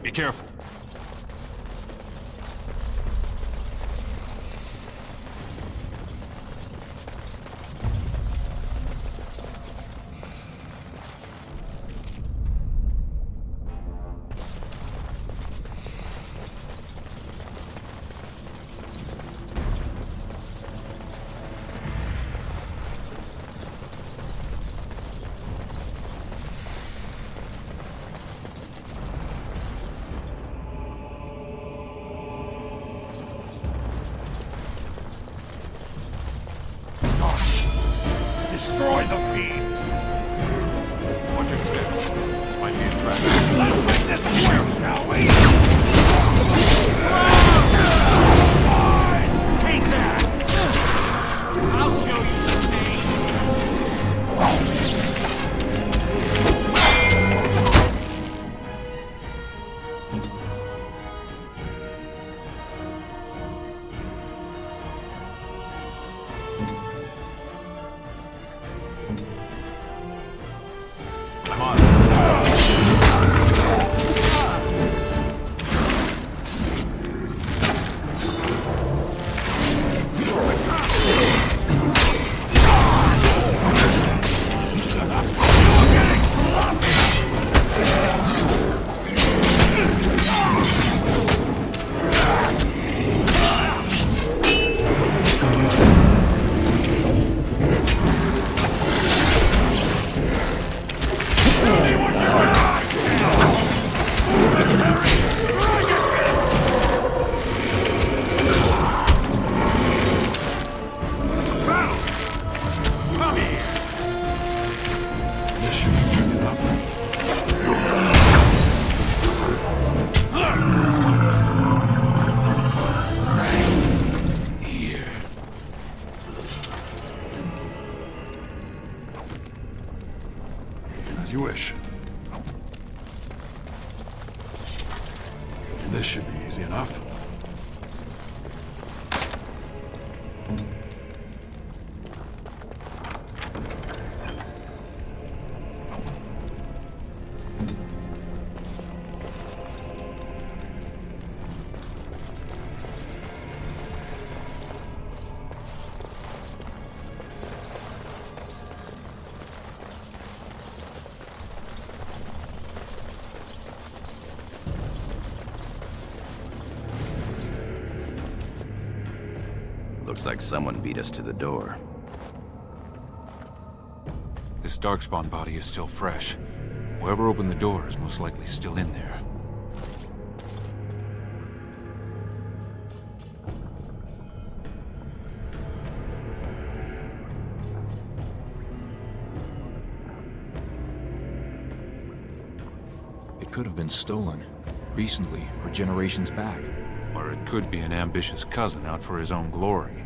Be careful. Destroy the beams! Watch your step. This might be a trap. Let's make this work, shall we? Fine! Take that! I'll show you something! Come on. As you wish. This should be easy enough. Looks like someone beat us to the door. This Darkspawn body is still fresh. Whoever opened the door is most likely still in there. It could have been stolen, recently, or generations back. Or it could be an ambitious cousin out for his own glory.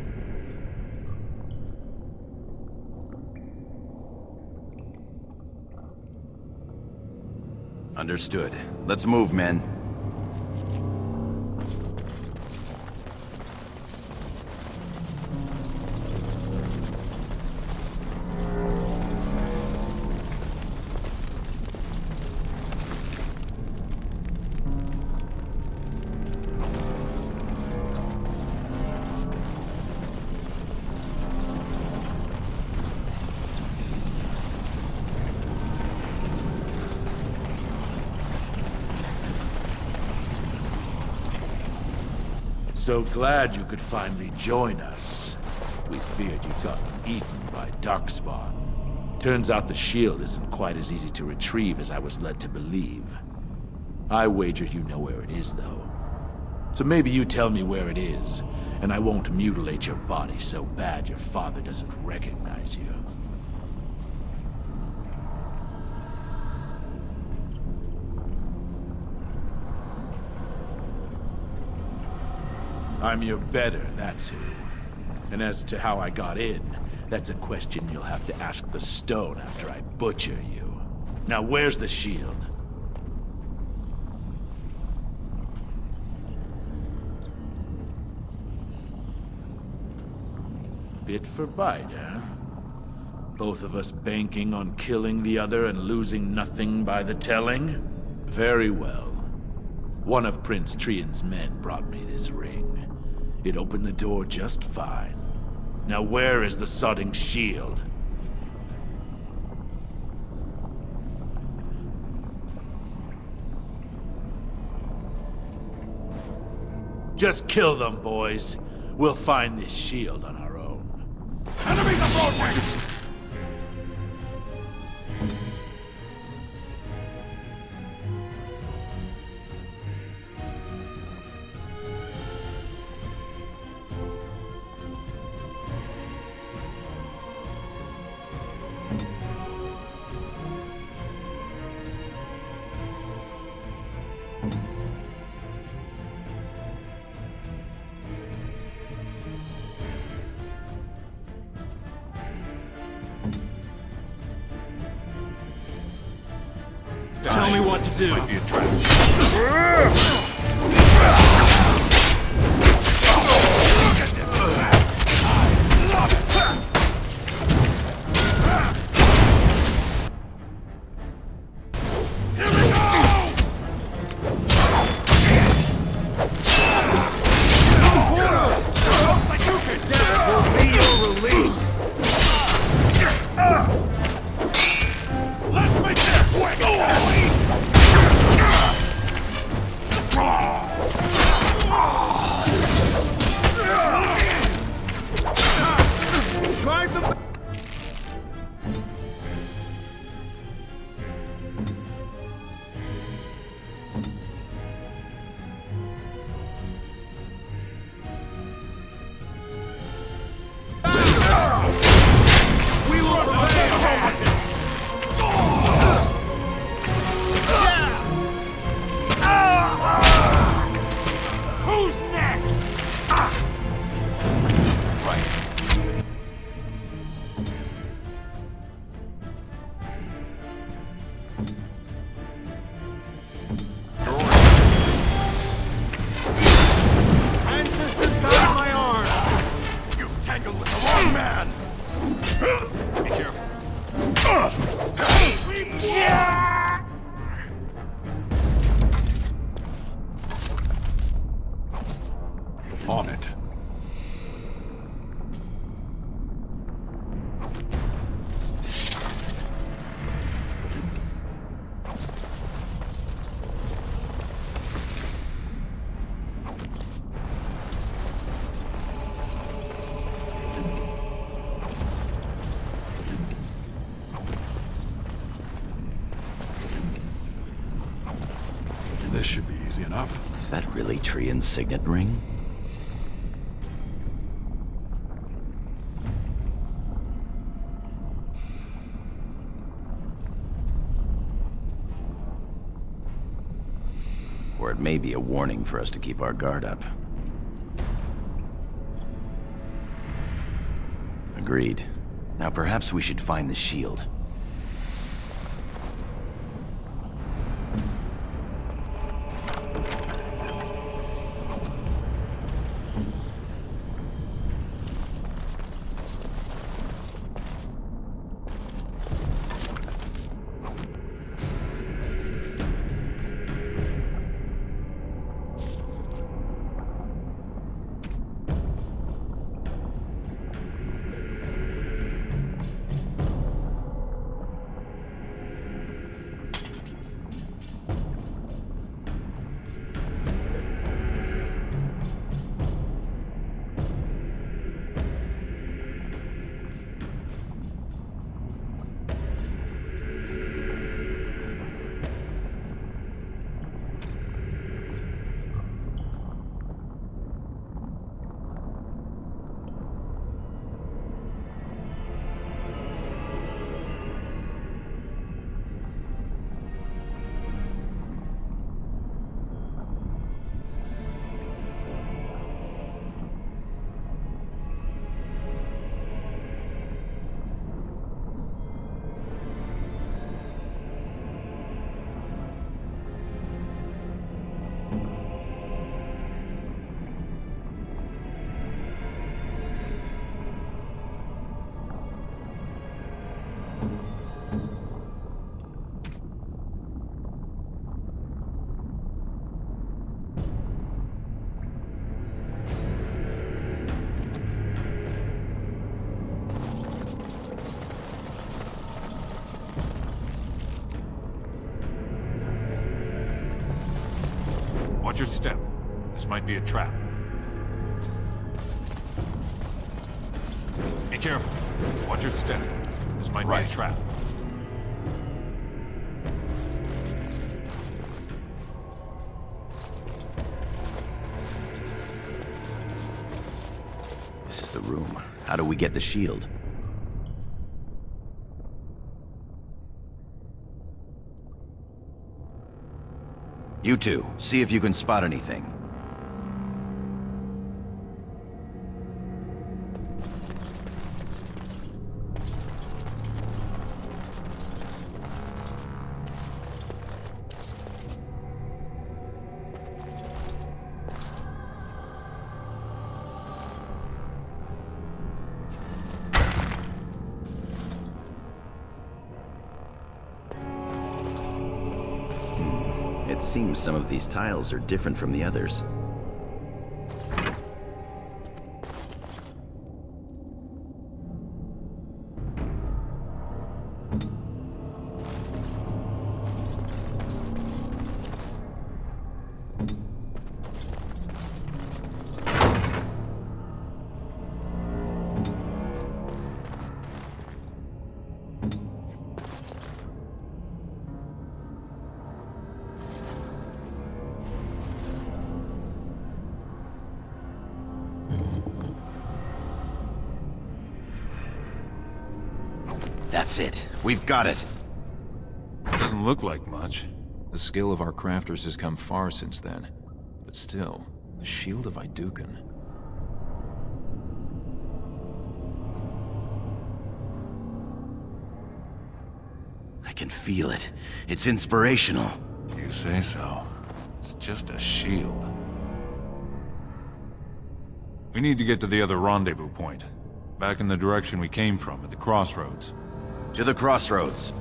Understood. Let's move, men. So glad you could finally join us. We feared you'd gotten eaten by Darkspawn. Turns out the shield isn't quite as easy to retrieve as I was led to believe. I wager you know where it is, though. So maybe you tell me where it is, and I won't mutilate your body so bad your father doesn't recognize you. I'm your better, that's who. And as to how I got in, that's a question you'll have to ask the stone after I butcher you. Now where's the shield? Bit for bite, huh? Both of us banking on killing the other and losing nothing by the telling? Very well. One of Prince Trian's men brought me this ring. It opened the door just fine. Now where is the sodding shield? Just kill them, boys. We'll find this shield on our own. Enemies approaching! Tell me what to do. Might be a trap. On it. This should be easy enough. Is that really Trian's signet ring? Or it may be a warning for us to keep our guard up. Agreed. Now perhaps we should find the shield. Watch your step. This might be a trap. Be careful. Watch your step. This might be a trap. This is the room. How do we get the shield? You two, see if you can spot anything. It seems some of these tiles are different from the others. That's it. We've got it. Doesn't look like much. The skill of our crafters has come far since then. But still, the Shield of Iduken. I can feel it. It's inspirational. You say so. It's just a shield. We need to get to the other rendezvous point. Back in the direction we came from, at the crossroads. To the crossroads.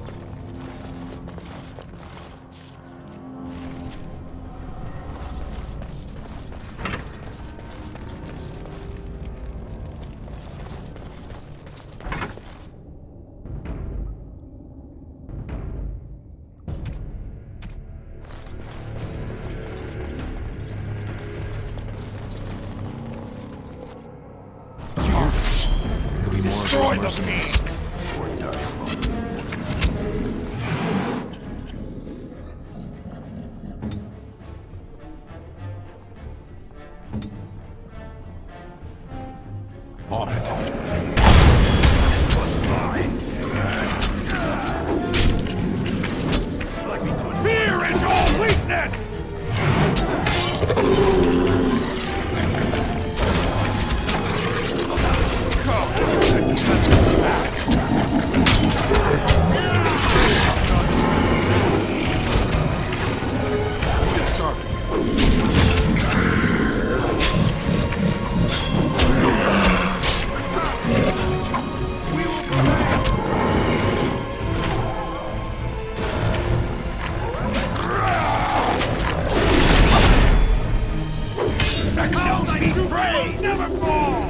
Could be more Destroy of the those mercenaries. peak! On it. Fear is your weakness! Never fall!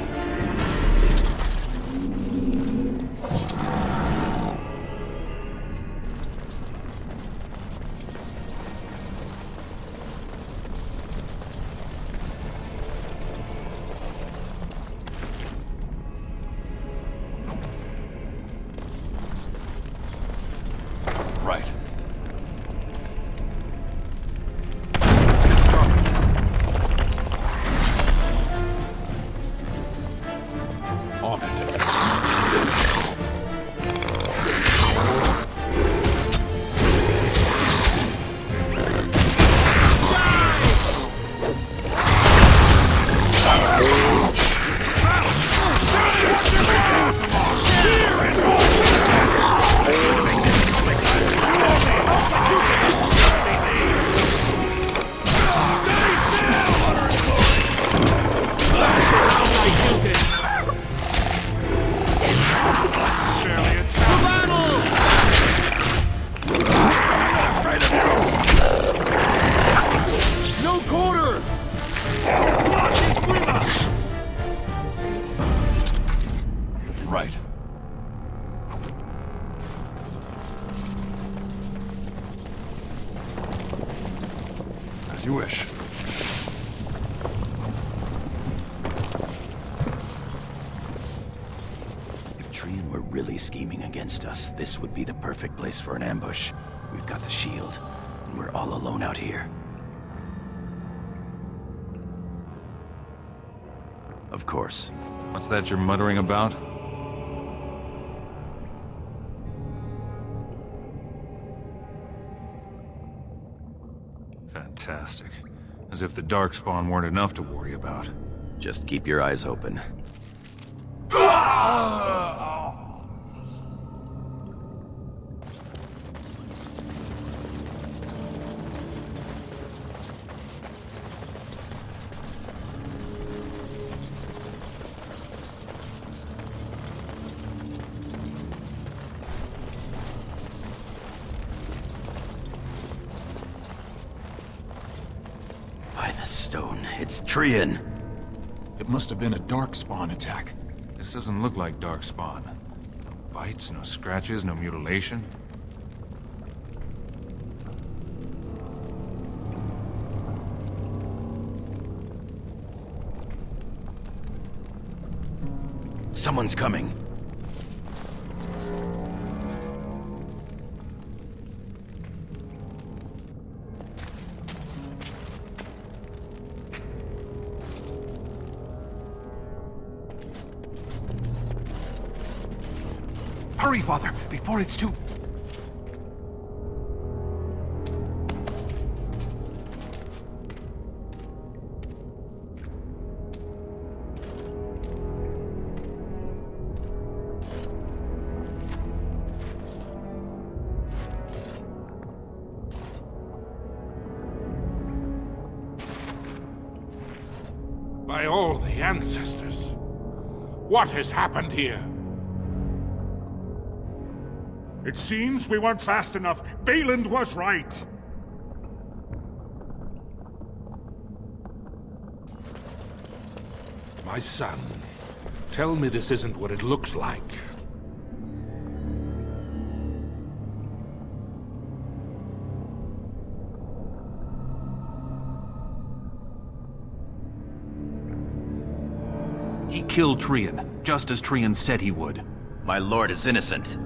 Right. Let's get started. On it. Right. As you wish. really scheming against us, this would be the perfect place for an ambush. We've got the shield, and we're all alone out here. Of course. What's that you're muttering about? Fantastic. As if the Darkspawn weren't enough to worry about. Just keep your eyes open. By the stone, it's Trian. It must have been a Darkspawn attack. This doesn't look like Darkspawn. No bites, no scratches, no mutilation. Someone's coming. Hurry, Father, before it's too... By all the ancestors, what has happened here? It seems we weren't fast enough. Valand was right. My son, tell me this isn't what it looks like. He killed Trian, just as Trian said he would. My lord is innocent.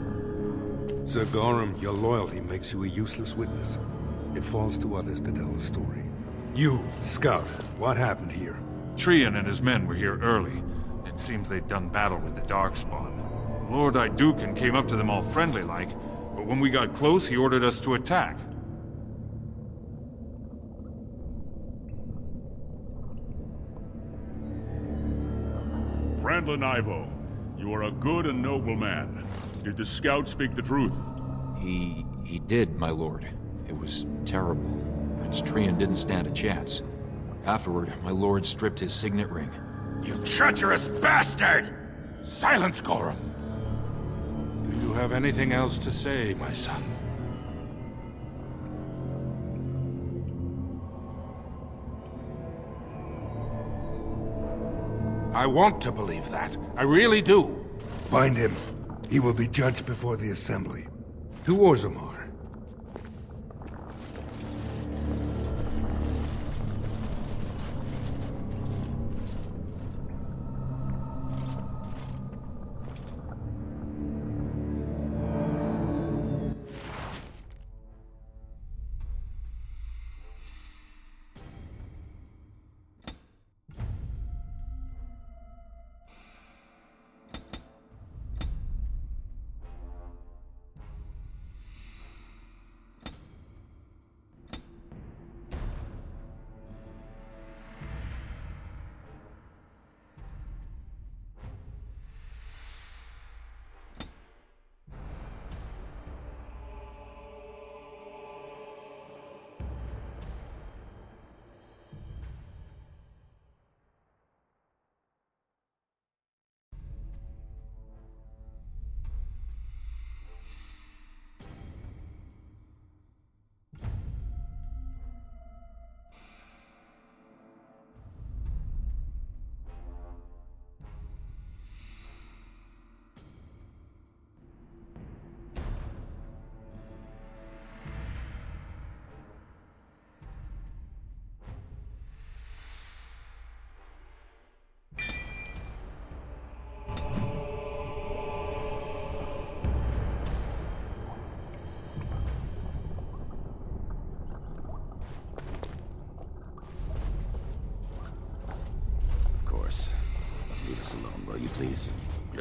Sir Gorham, your loyalty makes you a useless witness. It falls to others to tell the story. You, Scout, what happened here? Trian and his men were here early. It seems they'd done battle with the Darkspawn. Lord Iduken came up to them all friendly-like, but when we got close, he ordered us to attack. Franklin Ivo, you are a good and noble man. Did the scout speak the truth? He did, my lord. It was terrible. Prince Trian didn't stand a chance. Afterward, my lord stripped his signet ring. You treacherous bastard! Silence, Gorham! Do you have anything else to say, my son? I want to believe that. I really do. Find him. He will be judged before the Assembly. To Orzammar.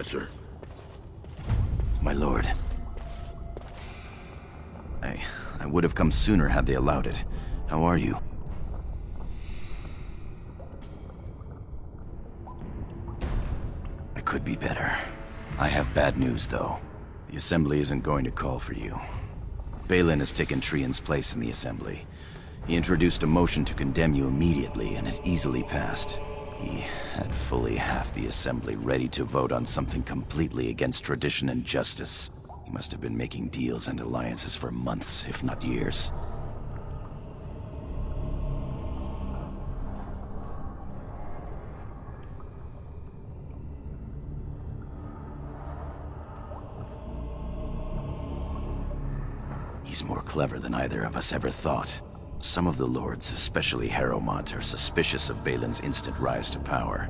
predecessor. My lord. I would have come sooner had they allowed it. How are you? I could be better. I have bad news, though. The Assembly isn't going to call for you. Balin has taken Trian's place in the Assembly. He introduced a motion to condemn you immediately, and it easily passed. He had fully half the Assembly ready to vote on something completely against tradition and justice. He must have been making deals and alliances for months, if not years. He's more clever than either of us ever thought. Some of the lords, especially FatherMoe, are suspicious of Balin's instant rise to power.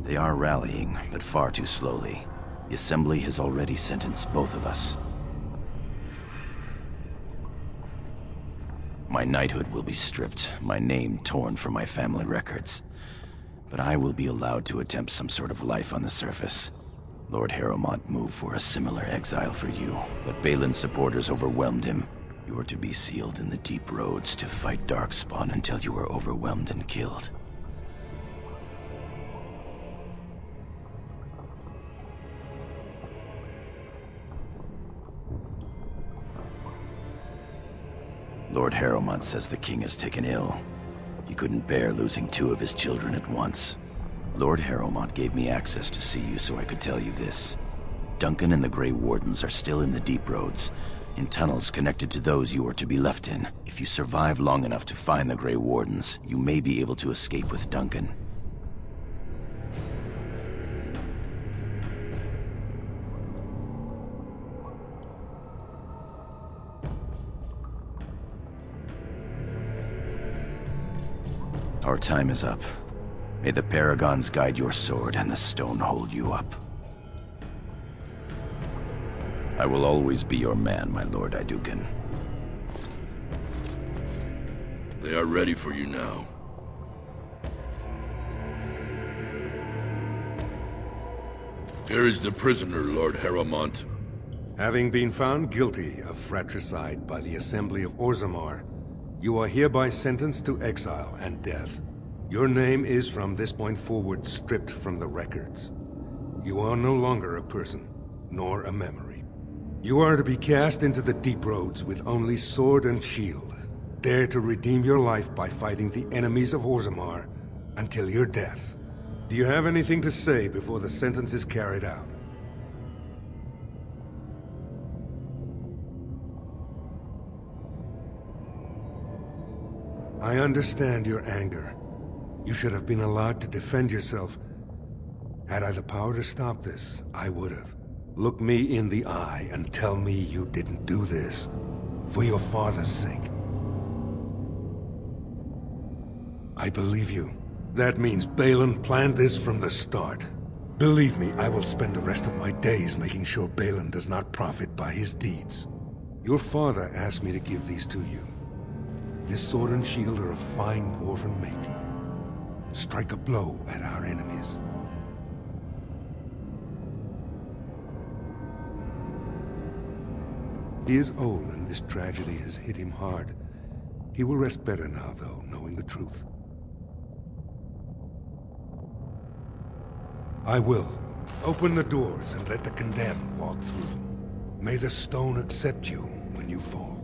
They are rallying, but far too slowly. The Assembly has already sentenced both of us. My knighthood will be stripped, my name torn from my family records. But I will be allowed to attempt some sort of life on the surface. Lord FatherMoe moved for a similar exile for you, but Balin's supporters overwhelmed him. You are to be sealed in the deep roads to fight Darkspawn until you are overwhelmed and killed. Lord FatherMoe says the king is taken ill. He couldn't bear losing 2 of his children at once. Lord FatherMoe gave me access to see you so I could tell you this. Duncan and the Grey Wardens are still in the deep roads, in tunnels connected to those you are to be left in. If you survive long enough to find the Grey Wardens, you may be able to escape with Duncan. Our time is up. May the Paragons guide your sword and the stone hold you up. I will always be your man, my Lord Iduken. They are ready for you now. Here is the prisoner, Lord FatherMoe. Having been found guilty of fratricide by the Assembly of Orzammar, you are hereby sentenced to exile and death. Your name is from this point forward stripped from the records. You are no longer a person, nor a memory. You are to be cast into the deep roads with only sword and shield. Dare to redeem your life by fighting the enemies of Orzammar until your death. Do you have anything to say before the sentence is carried out? I understand your anger. You should have been allowed to defend yourself. Had I the power to stop this, I would have. Look me in the eye and tell me you didn't do this. For your father's sake. I believe you. That means Balin planned this from the start. Believe me, I will spend the rest of my days making sure Balin does not profit by his deeds. Your father asked me to give these to you. This sword and shield are a fine dwarven make. Strike a blow at our enemies. He is old and this tragedy has hit him hard. He will rest better now, though, knowing the truth. I will. Open the doors and let the condemned walk through. May the stone accept you when you fall.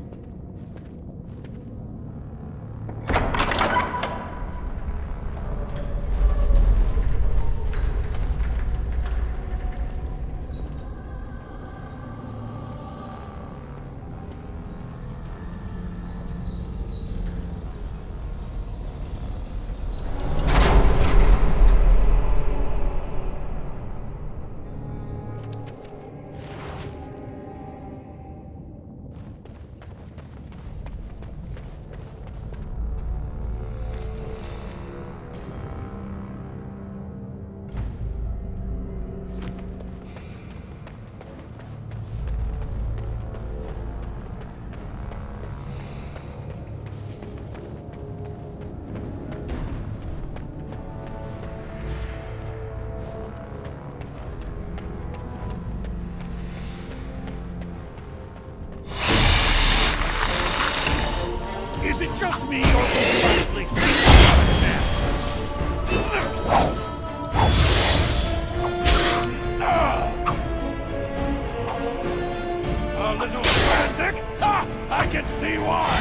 just me, or will you actually think a little frantic? Ha! I can see why!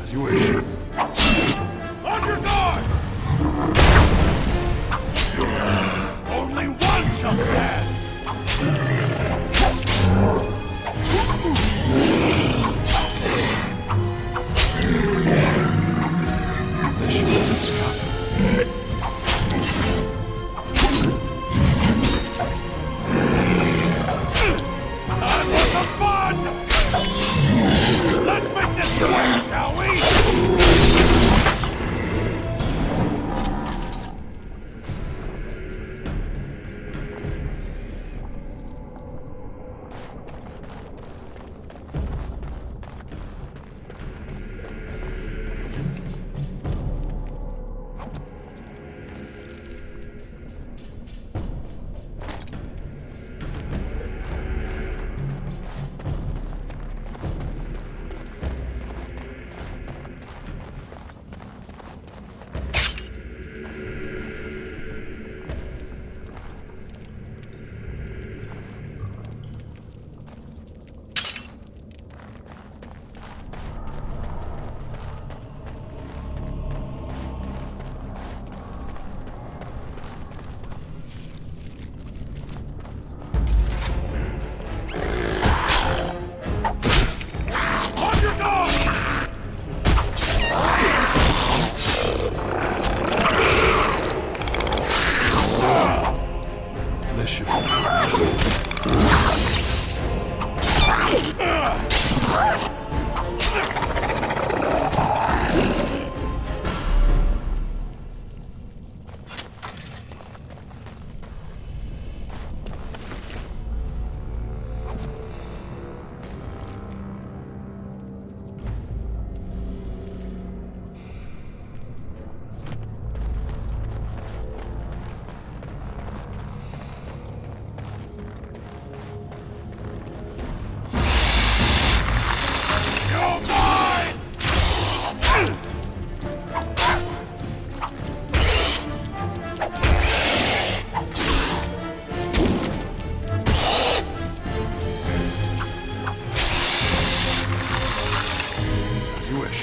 As you wish. On your guard! Only one shall stand! Time for some fun! Let's make this quick, shall we? On your guard! This should You're mine! As you wish.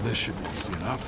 This should be easy enough.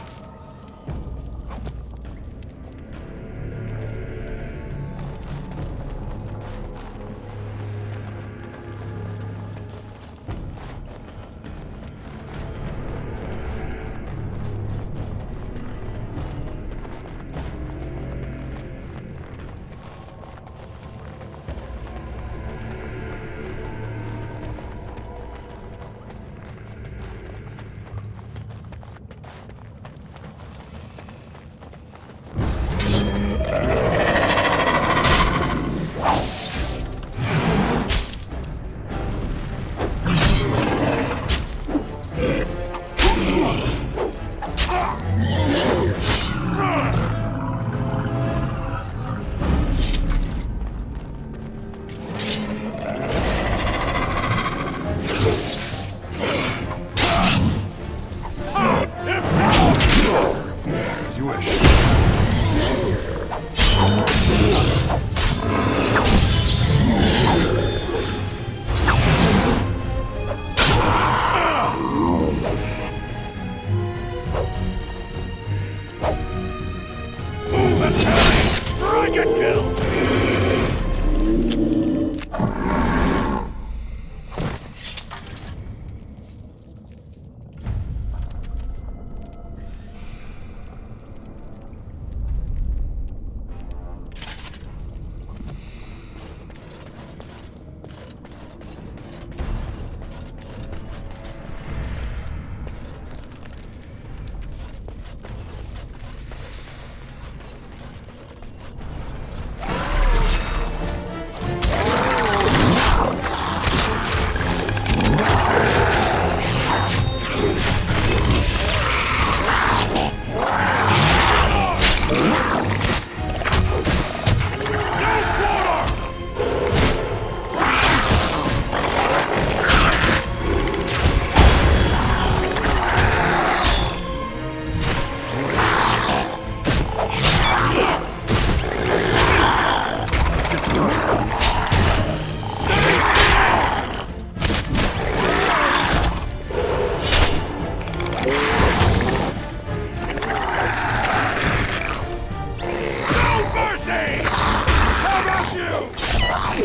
Show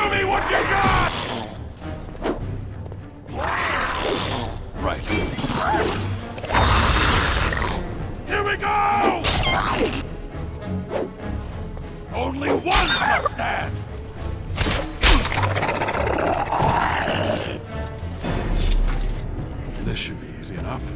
me what you got! Right. Here we go! Only one shall stand! This should be easy enough.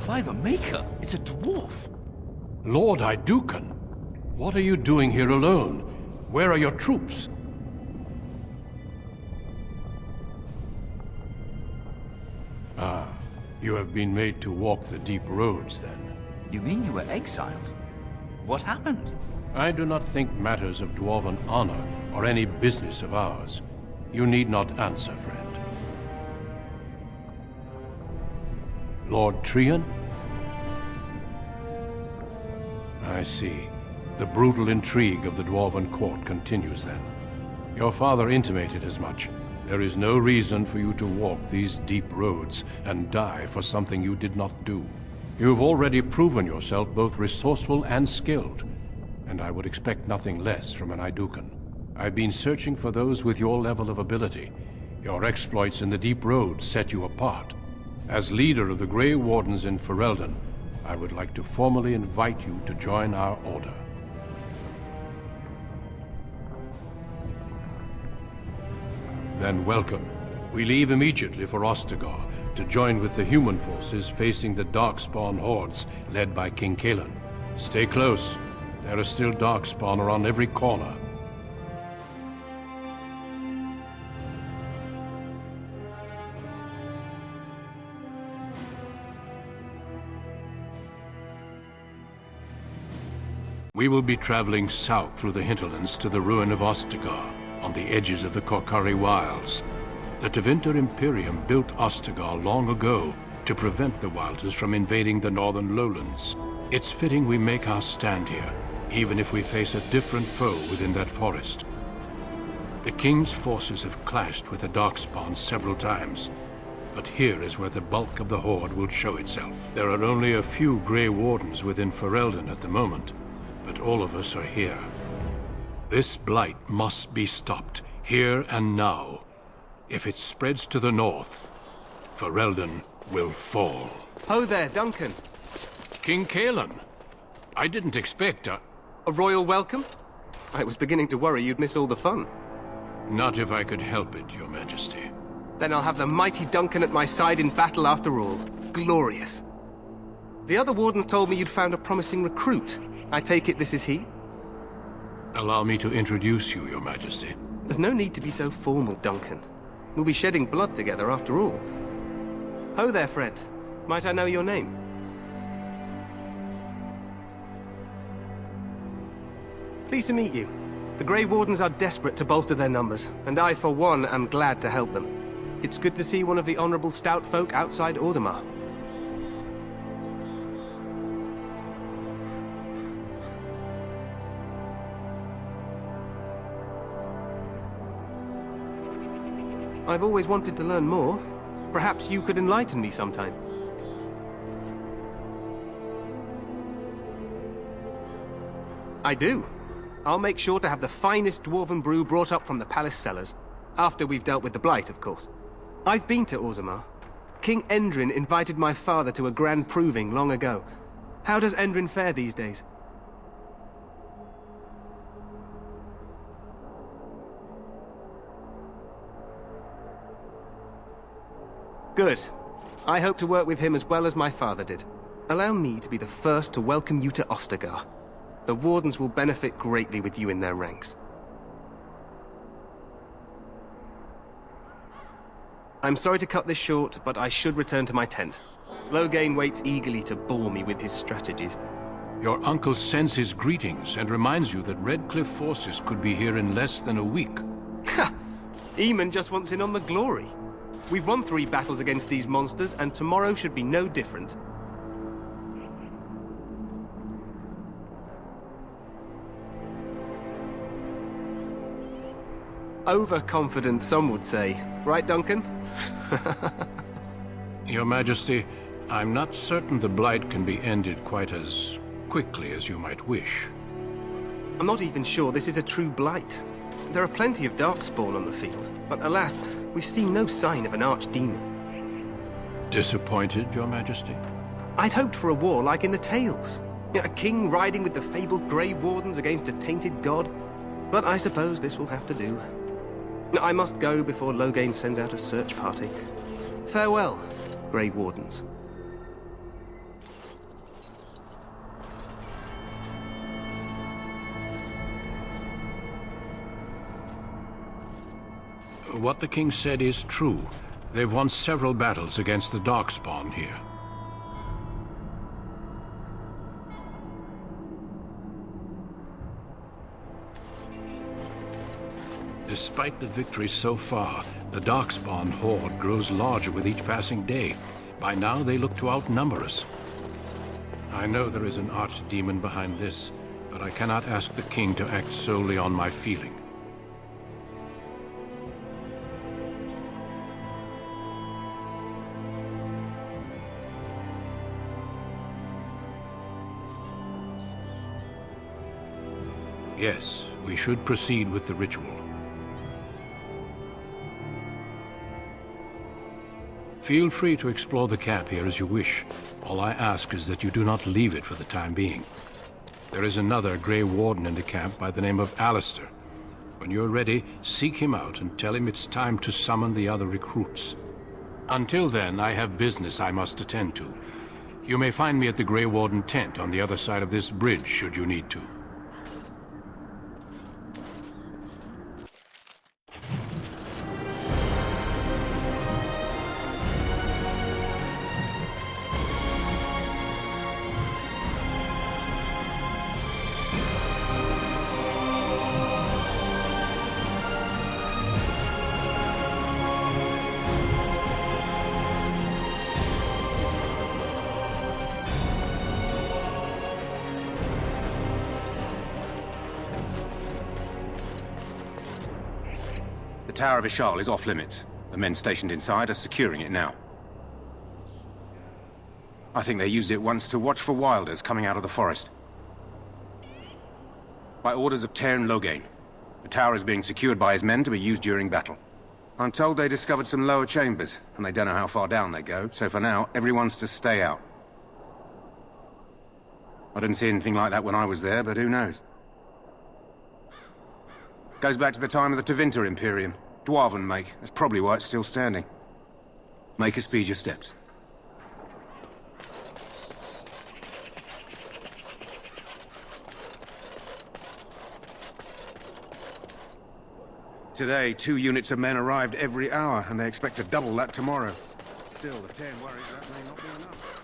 By the Maker, it's a dwarf. Lord Idukan, what are you doing here alone? Where are your troops? Ah, you have been made to walk the deep roads, then. You mean you were exiled? What happened? I do not think matters of dwarven honor are any business of ours. You need not answer, friend. Lord Trian? I see. The brutal intrigue of the Dwarven court continues then. Your father intimated as much. There is no reason for you to walk these deep roads and die for something you did not do. You have already proven yourself both resourceful and skilled, and I would expect nothing less from an Idukan. I've been searching for those with your level of ability. Your exploits in the deep roads set you apart. As leader of the Grey Wardens in Ferelden, I would like to formally invite you to join our order. Then welcome. We leave immediately for Ostagar to join with the human forces facing the Darkspawn hordes led by King Kaelan. Stay close. There are still Darkspawn around every corner. We will be traveling south through the hinterlands to the ruin of Ostagar, on the edges of the Korcari Wilds. The Tevinter Imperium built Ostagar long ago to prevent the Wilders from invading the northern lowlands. It's fitting we make our stand here, even if we face a different foe within that forest. The King's forces have clashed with the Darkspawn several times, but here is where the bulk of the Horde will show itself. There are only a few Grey Wardens within Ferelden at the moment, but all of us are here. This blight must be stopped, here and now. If it spreads to the north, Ferelden will fall. Ho there, Duncan. King Kaelan, I didn't expect A royal welcome? I was beginning to worry you'd miss all the fun. Not if I could help it, Your Majesty. Then I'll have the mighty Duncan at my side in battle after all. Glorious. The other wardens told me you'd found a promising recruit. I take it this is he? Allow me to introduce you, Your Majesty. There's no need to be so formal, Duncan. We'll be shedding blood together after all. Ho there, friend. Might I know your name? Pleased to meet you. The Grey Wardens are desperate to bolster their numbers, and I, for one, am glad to help them. It's good to see one of the honorable stout folk outside Orzammar. I've always wanted to learn more. Perhaps you could enlighten me sometime. I do. I'll make sure to have the finest dwarven brew brought up from the palace cellars. After we've dealt with the blight, of course. I've been to Orzammar. King Endrin invited my father to a grand proving long ago. How does Endrin fare these days? Good. I hope to work with him as well as my father did. Allow me to be the first to welcome you to Ostagar. The Wardens will benefit greatly with you in their ranks. I'm sorry to cut this short, but I should return to my tent. Loghain waits eagerly to bore me with his strategies. Your uncle sends his greetings and reminds you that Redcliffe forces could be here in less than a week. Ha! Eamon just wants in on the glory. We've won 3 battles against these monsters, and tomorrow should be no different. Overconfident, some would say. Right, Duncan? Your Majesty, I'm not certain the Blight can be ended quite as quickly as you might wish. I'm not even sure this is a true blight. There are plenty of Darkspawn on the field, but alas, we've seen no sign of an archdemon. Disappointed, Your Majesty? I'd hoped for a war like in the tales. A king riding with the fabled Grey Wardens against a tainted god. But I suppose this will have to do. I must go before Loghain sends out a search party. Farewell, Grey Wardens. What the king said is true. They've won several battles against the Darkspawn here. Despite the victories so far, the Darkspawn horde grows larger with each passing day. By now, they look to outnumber us. I know there is an archdemon behind this, but I cannot ask the king to act solely on my feeling. Yes, we should proceed with the ritual. Feel free to explore the camp here as you wish. All I ask is that you do not leave it for the time being. There is another Grey Warden in the camp by the name of Alistair. When you're ready, seek him out and tell him it's time to summon the other recruits. Until then, I have business I must attend to. You may find me at the Grey Warden tent on the other side of this bridge, should you need to. The Tower of Ishal is off limits. The men stationed inside are securing it now. I think they used it once to watch for wilders coming out of the forest. By orders of Tairn Loghain, the tower is being secured by his men to be used during battle. I'm told they discovered some lower chambers, and they don't know how far down they go, so for now, everyone's to stay out. I didn't see anything like that when I was there, but who knows? Goes back to the time of the Tevinter Imperium. Dwarven make. That's probably why it's still standing. Make her speed your steps. Today, 2 units of men arrived every hour, and they expect to double that tomorrow. Still, the 10 worries that may not be enough.